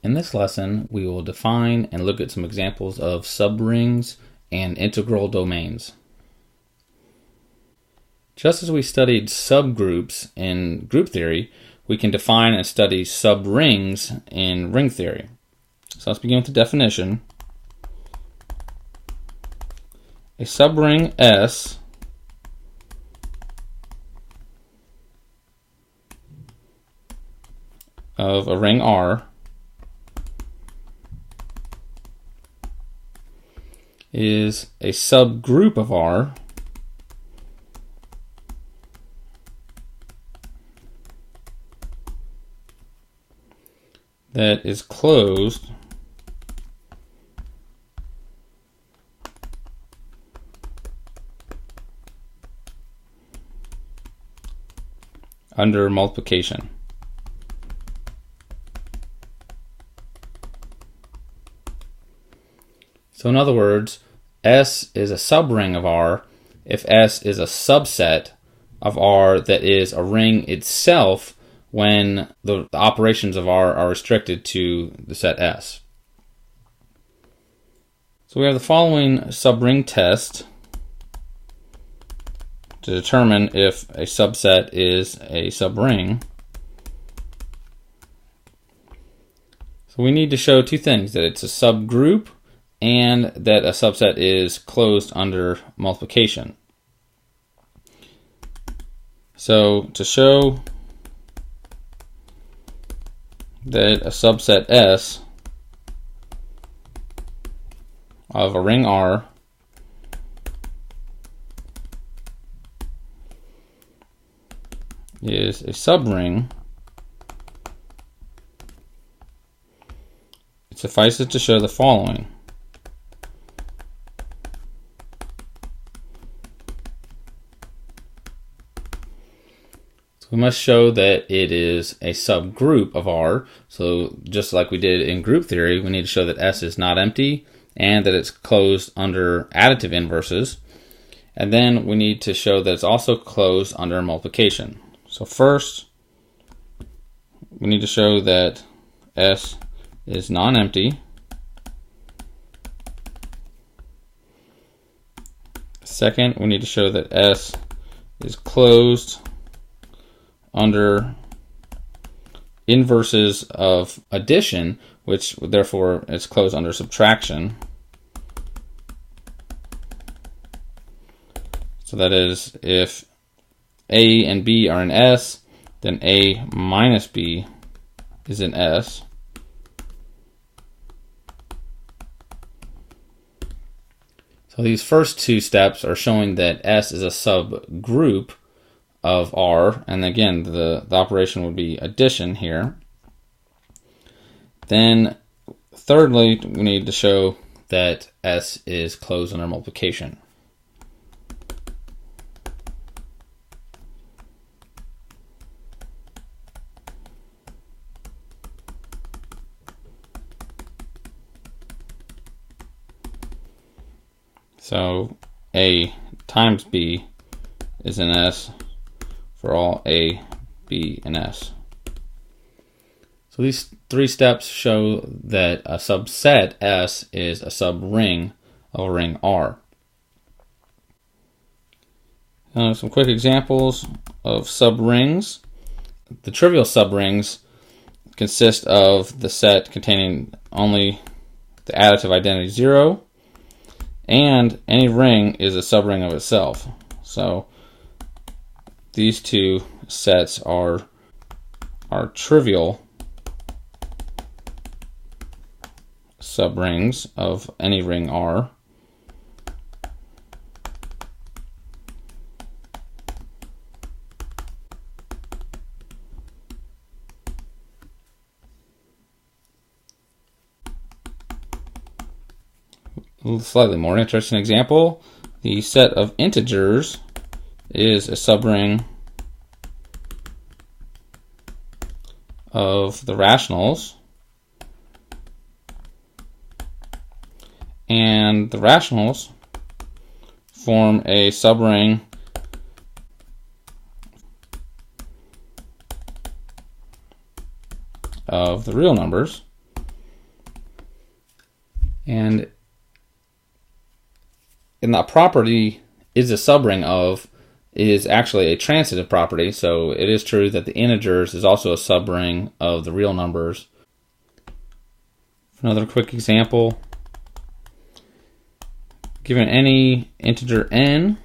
In this lesson, we will define and look at some examples of subrings and integral domains. Just as we studied subgroups in group theory, we can define and study subrings in ring theory. So let's begin with the definition. A subring S of a ring R is a subgroup of R that is closed under multiplication. So in other words, S is a subring of R if S is a subset of R that is a ring itself when the operations of R are restricted to the set S. So we have the following subring test to determine if a subset is a subring. So we need to show two things: that it's a subgroup and that a subset is closed under multiplication. So to show that a subset S of a ring R is a subring, it suffices to show the following. We must show that it is a subgroup of R. So just like we did in group theory, we need to show that S is not empty and that it's closed under additive inverses. And then we need to show that it's also closed under multiplication. So first, we need to show that S is non-empty. Second, we need to show that S is closed under inverses of addition, which therefore is closed under subtraction. So that is, if A and B are in S, then A minus B is in S. So these first two steps are showing that S is a subgroup of R, and again the operation would be addition here. Then thirdly, we need to show that S is closed under multiplication. So A times B is in S for all A, B, and S. So these three steps show that a subset S is a subring of a ring R. Some quick examples of subrings. The trivial subrings consist of the set containing only the additive identity 0, and any ring is a subring of itself. So these two sets are trivial subrings of any ring R. A slightly more interesting example: the set of integers is a subring of the rationals, and the rationals form a subring of the real numbers. And that property is a subring of is actually a transitive property, so it is true that the integers is also a subring of the real numbers. Another quick example, given any integer n,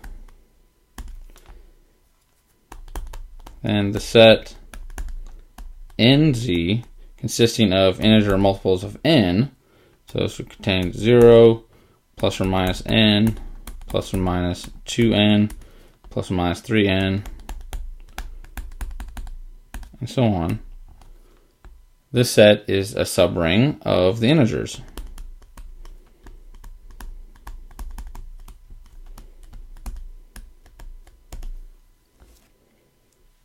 and the set nz consisting of integer multiples of n, so this would contain 0 plus or minus n plus or minus 2n plus or minus 3n and so on. This set is a subring of the integers.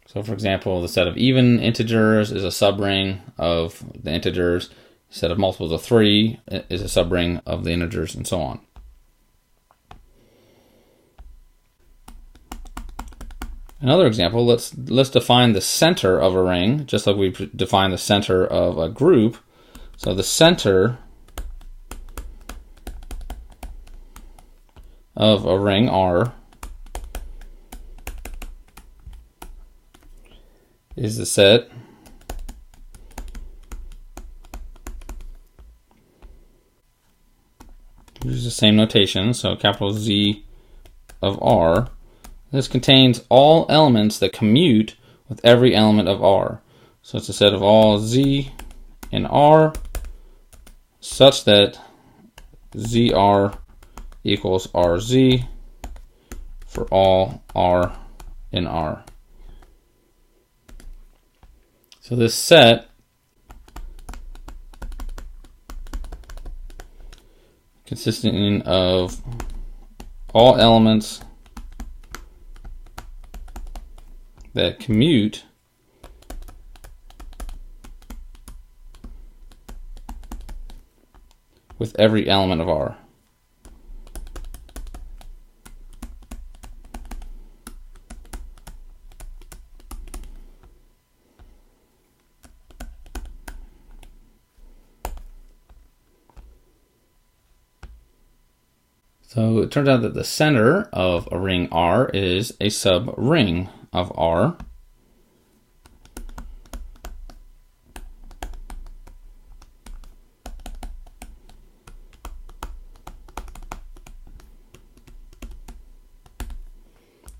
So for example, the set of even integers is a subring of the integers. The set of multiples of 3 is a subring of the integers, and so on. Another example, let's define the center of a ring, just like we define the center of a group. So the center of a ring R is the set use the same notation, so capital Z of R. This contains all elements that commute with every element of R. So it's a set of all Z in R such that ZR equals RZ for all R in R. So this set consisting of all elements that commute with every element of R. So it turns out that the center of a ring R is a subring of R.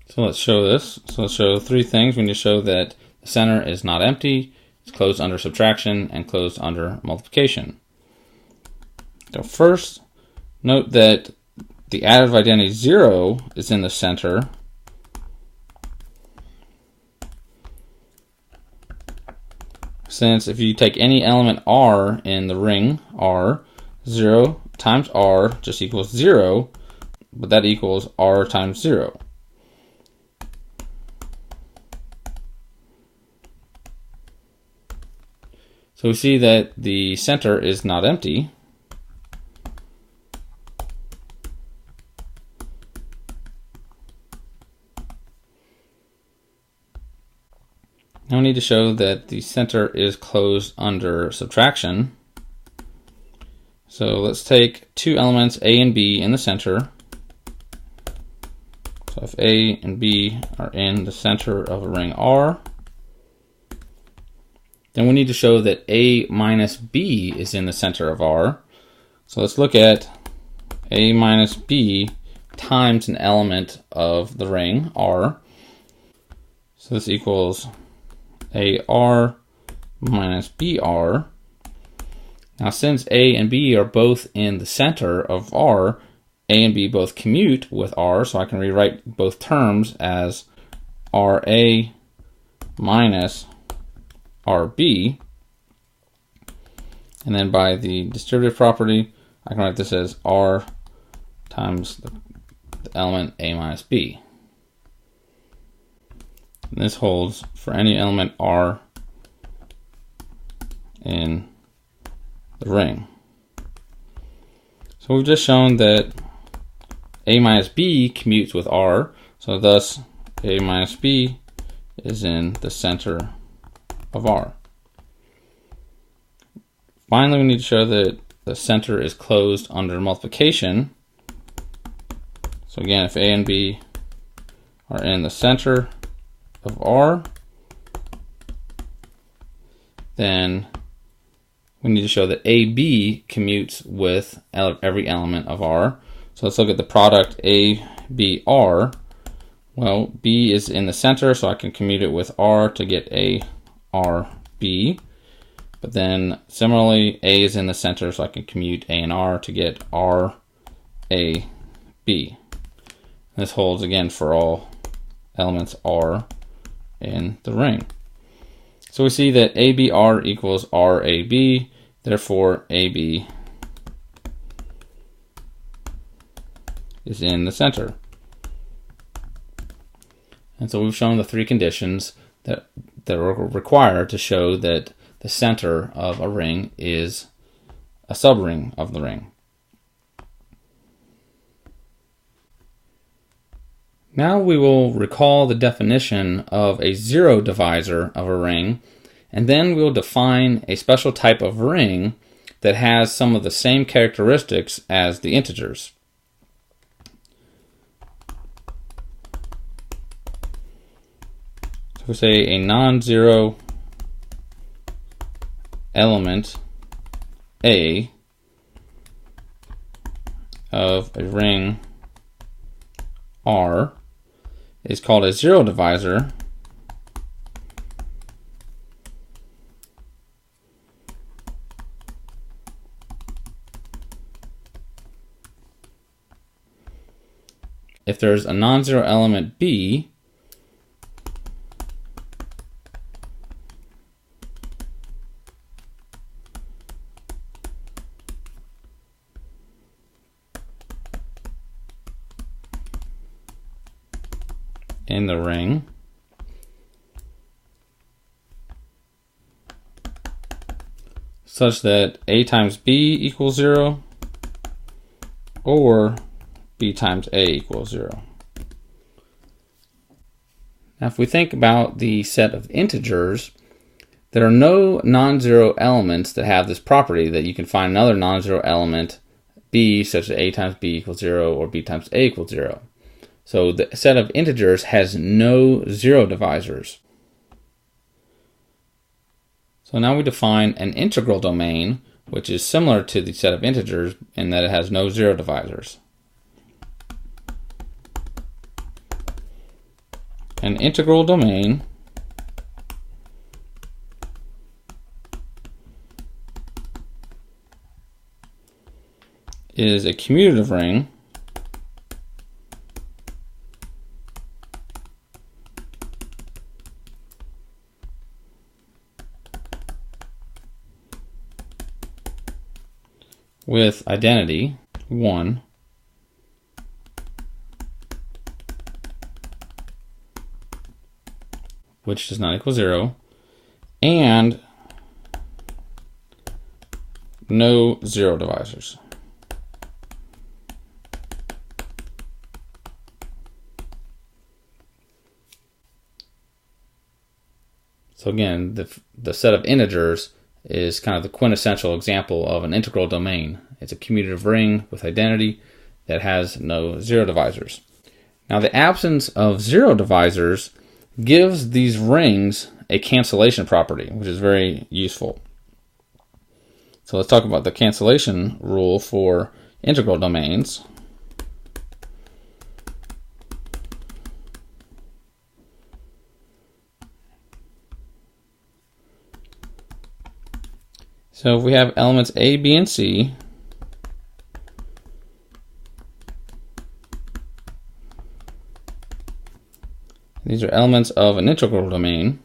So let's show this. So let's show three things. We need to show that the center is not empty, it's closed under subtraction, and closed under multiplication. So first, note that the additive identity 0 is in the center. Since if you take any element R in the ring R, 0 times R just equals 0, but that equals R times 0. So we see that the center is not empty. Now we need to show that the center is closed under subtraction. So let's take two elements A and B in the center. So if A and B are in the center of a ring R, then we need to show that A minus B is in the center of R. So let's look at A minus B times an element of the ring R. So this equals AR minus BR. Now since A and B are both in the center of R, A and B both commute with R, so I can rewrite both terms as RA minus RB. And then by the distributive property, I can write this as R times the element A minus B. And this holds for any element R in the ring. So we've just shown that A minus B commutes with R, so thus A minus B is in the center of R. Finally, we need to show that the center is closed under multiplication. So again, if A and B are in the center of R, then we need to show that AB commutes with every element of R. So let's look at the product ABR. Well, B is in the center, so I can commute it with R to get ARB. But then similarly, A is in the center, so I can commute A and R to get RAB. This holds again for all elements R in the ring. So we see that ABR equals RAB, therefore AB is in the center. And so we've shown the three conditions that are required to show that the center of a ring is a subring of the ring. Now we will recall the definition of a zero divisor of a ring, and then we'll define a special type of ring that has some of the same characteristics as the integers. So we say a non-zero element A of a ring R is called a zero divisor if there's a non-zero element B in the ring such that A times B equals 0 or B times A equals 0. Now if we think about the set of integers, there are no non-zero elements that have this property that you can find another non-zero element B such that A times B equals 0 or B times A equals 0. So the set of integers has no zero divisors. So now we define an integral domain, which is similar to the set of integers in that it has no zero divisors. An integral domain is a commutative ring with identity 1 which does not equal 0 and no zero divisors. So again, the set of integers is kind of the quintessential example of an integral domain. It's a commutative ring with identity that has no zero divisors. Now the absence of zero divisors gives these rings a cancellation property, which is very useful. So let's talk about the cancellation rule for integral domains. So if we have elements A, B, and C, these are elements of an integral domain.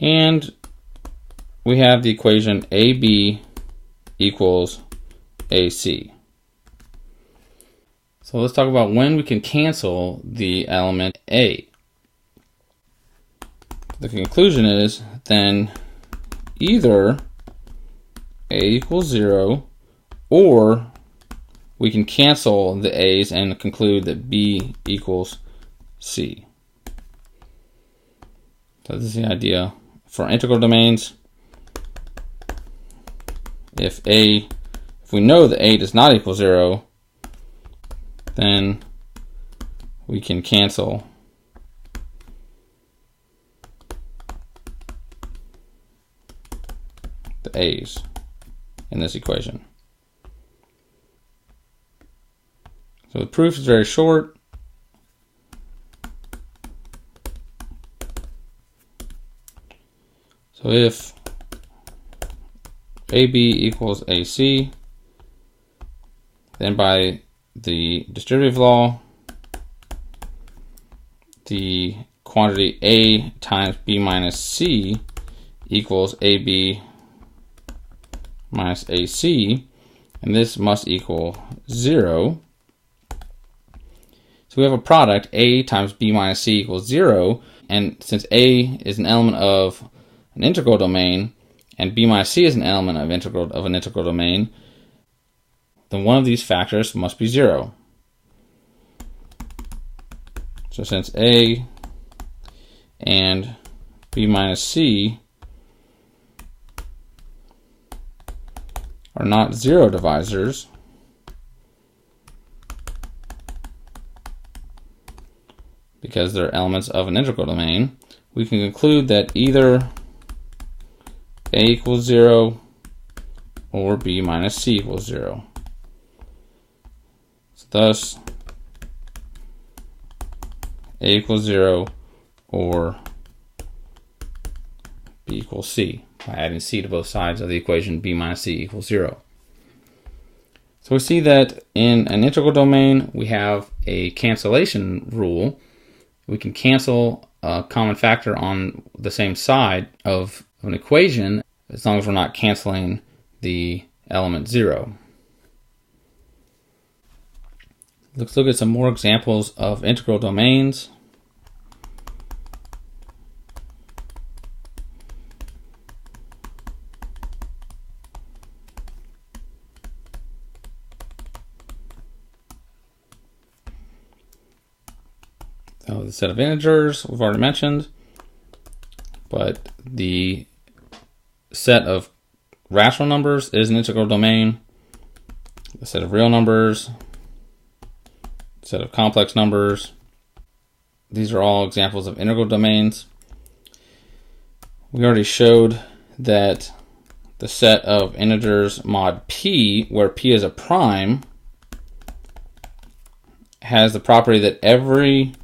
And we have the equation AB equals AC. So let's talk about when we can cancel the element A. The conclusion is then either A equals 0 or we can cancel the A's and conclude that B equals C. So this is the idea for integral domains. If we know that A does not equal 0, then we can cancel the A's in this equation. So the proof is very short. So if AB equals AC, then by the distributive law, the quantity A times B minus C equals AB minus AC, and this must equal 0. So we have a product, A times B minus C equals 0, and since A is an element of an integral domain, and B minus C is an element of an integral domain, then one of these factors must be 0. So since A and B minus C are not 0 divisors, because they're elements of an integral domain, we can conclude that either A equals 0 or B minus C equals 0. So thus, A equals 0 or B equals C, by adding C to both sides of the equation B minus C equals 0. So we see that in an integral domain, we have a cancellation rule. We can cancel a common factor on the same side of an equation as long as we're not canceling the element 0. Let's look at some more examples of integral domains. So the set of integers we've already mentioned, but the set of rational numbers is an integral domain. The set of real numbers, set of complex numbers, these are all examples of integral domains. We already showed that the set of integers mod p, where p is a prime, has the property that every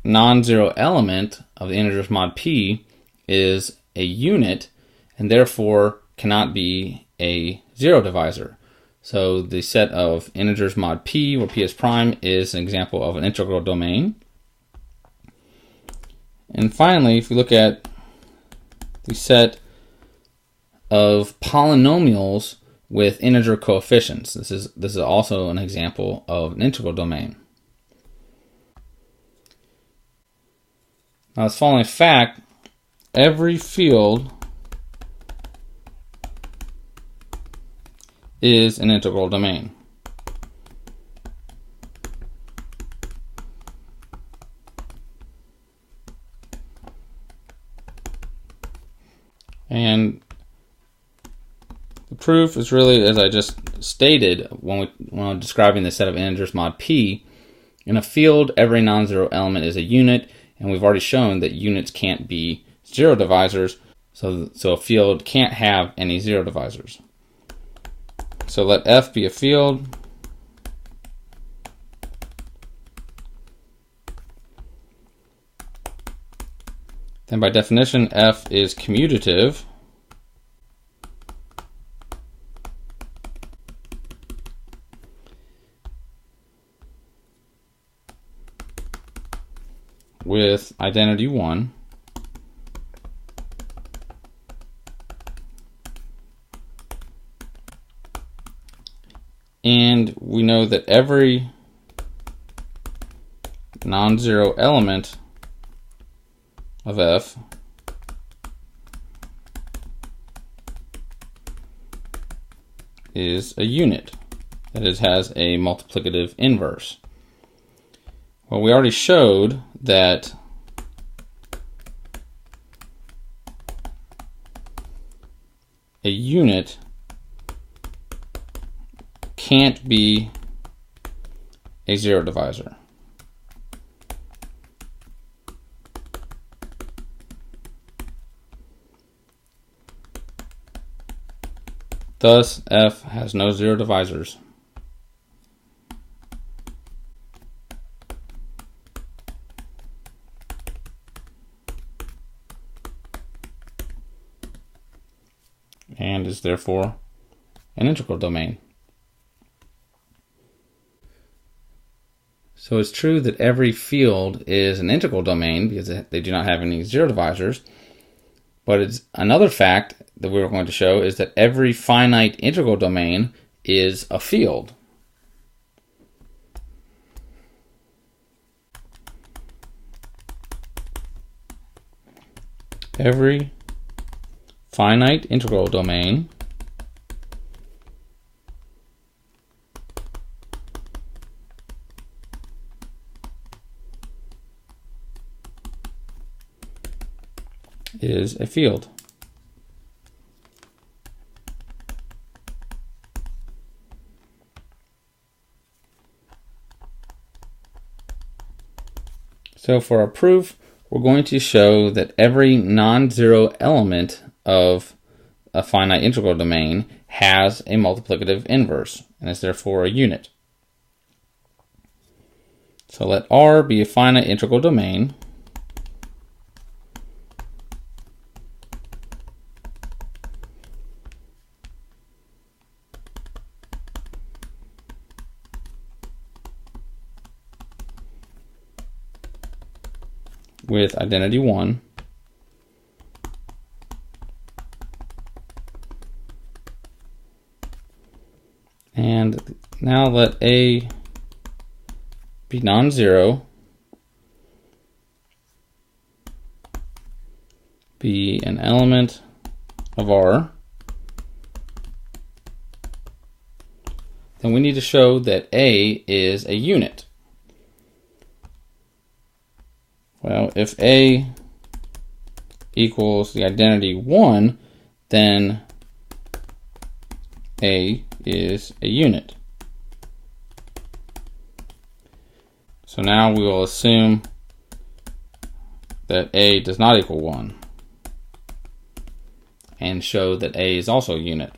non-zero element of the integers mod p is a unit and therefore cannot be a 0 divisor. So the set of integers mod p, where p is prime, is an example of an integral domain. And finally, if we look at the set of polynomials with integer coefficients, this is also an example of an integral domain. Now, as following fact, every field is an integral domain. And the proof is really, as I just stated, when I'm describing the set of integers mod p, in a field, every non-zero element is a unit, and we've already shown that units can't be 0 divisors, so a field can't have any 0 divisors. So let F be a field. Then by definition, F is commutative. With identity 1. And we know that every non-zero element of F is a unit, that is, has a multiplicative inverse. Well, we already showed that a unit can't be a zero divisor. Thus, f has no zero divisors. And is therefore an integral domain. So it's true that every field is an integral domain because they do not have any zero divisors. But it's another fact that we're going to show is that every finite integral domain is a field. Every finite integral domain is a field. So for our proof, we're going to show that every non-zero element of a finite integral domain has a multiplicative inverse and is therefore a unit. So let R be a finite integral domain with identity 1. And now let A be non-zero, be an element of R. Then we need to show that A is a unit. Well, if A equals the identity 1, then A is a unit. So now we will assume that A does not equal 1 and show that A is also a unit.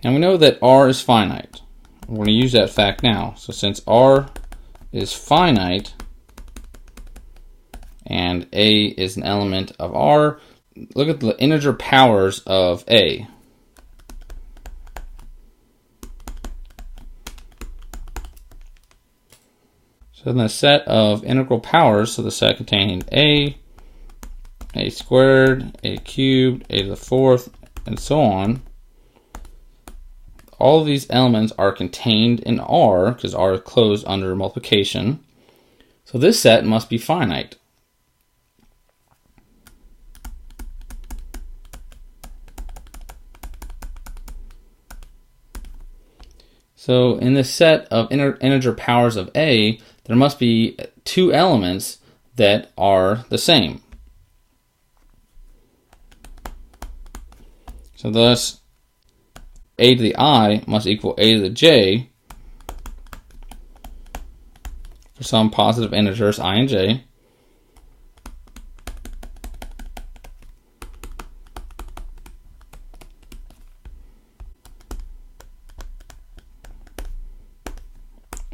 Now we know that R is finite. We're going to use that fact now. So since R is finite and A is an element of R, look at the integer powers of A. So in the set of integral powers, so the set containing A squared, A cubed, A to the fourth, and so on, all of these elements are contained in R, because R is closed under multiplication. So this set must be finite. So in this set of integer powers of A, there must be two elements that are the same. So thus, A to the I must equal A to the J for some positive integers I and J.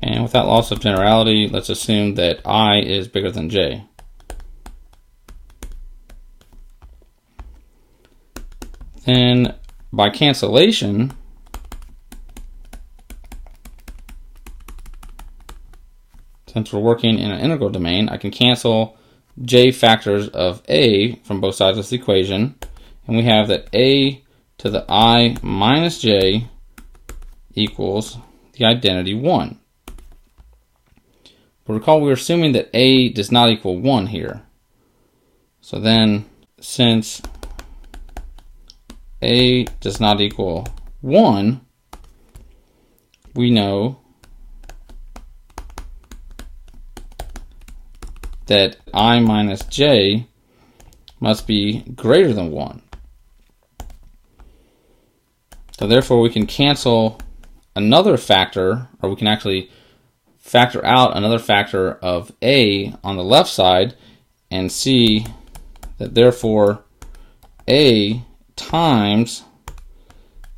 And without loss of generality, let's assume that I is bigger than J. Then by cancellation, since we're working in an integral domain, I can cancel J factors of A from both sides of this equation. And we have that A to the I minus J equals the identity 1. But recall we're assuming that A does not equal 1 here. So then, since A does not equal 1, we know that I minus j must be greater than 1. So therefore we can cancel another factor, or we can actually factor out another factor of a on the left side and see that therefore a times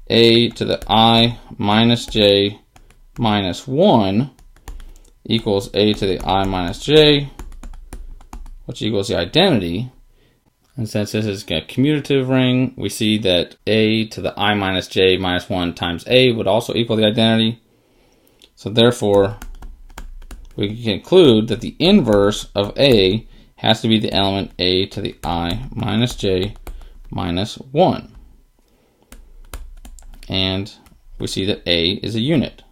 a to the I minus j minus 1 equals a to the I minus j, which equals the identity. And since this is a commutative ring, we see that a to the I minus j minus 1 times a would also equal the identity. So therefore, we can conclude that the inverse of a has to be the element a to the I minus j minus 1. And we see that a is a unit.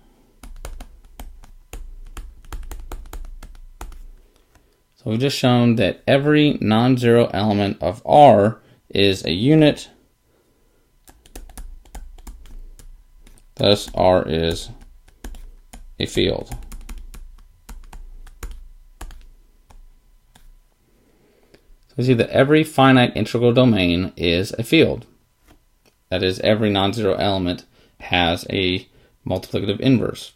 So we've just shown that every non-zero element of R is a unit. Thus, R is a field. So we see that every finite integral domain is a field. That is, every non-zero element has a multiplicative inverse.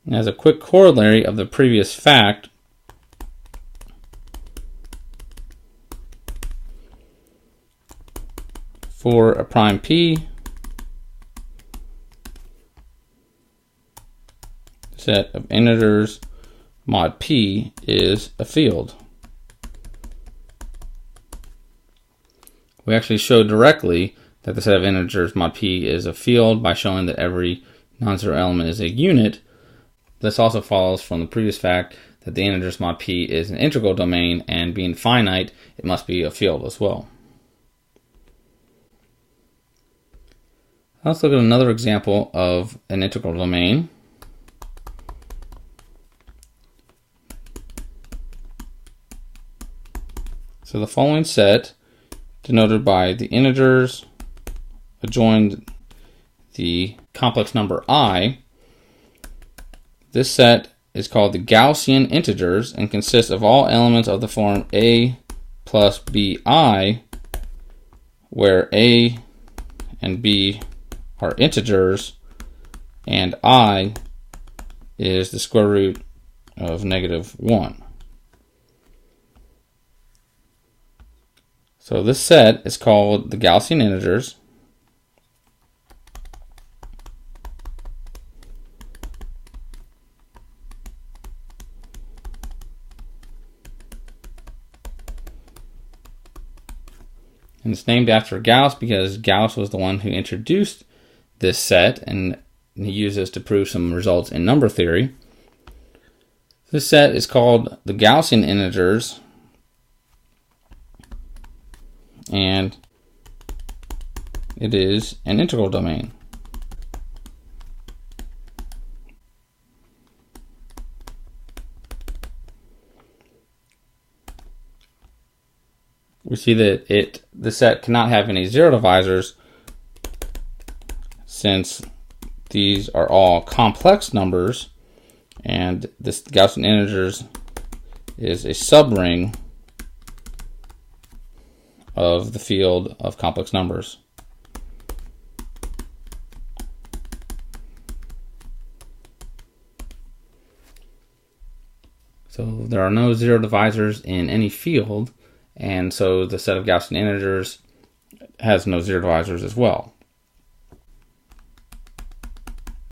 And as a quick corollary of the previous fact, for a prime p, set of integers mod p is a field. We actually showed directly that the set of integers mod p is a field by showing that every non-zero element is a unit. This also follows from the previous fact that the integers mod p is an integral domain, and being finite, it must be a field as well. Let's look at another example of an integral domain. So the following set, denoted by the integers adjoined the complex number I, this set is called the Gaussian Integers and consists of all elements of the form a plus bi, where a and b are integers and I is the square root of -1. So this set is called the Gaussian Integers. And it's named after Gauss because Gauss was the one who introduced this set, and he used this to prove some results in number theory. This set is called the Gaussian Integers, and it is an integral domain. We see that the set cannot have any zero divisors, since these are all complex numbers, and this Gaussian Integers is a subring of the field of complex numbers. So there are no zero divisors in any field, and so the set of Gaussian integers has no zero divisors as well.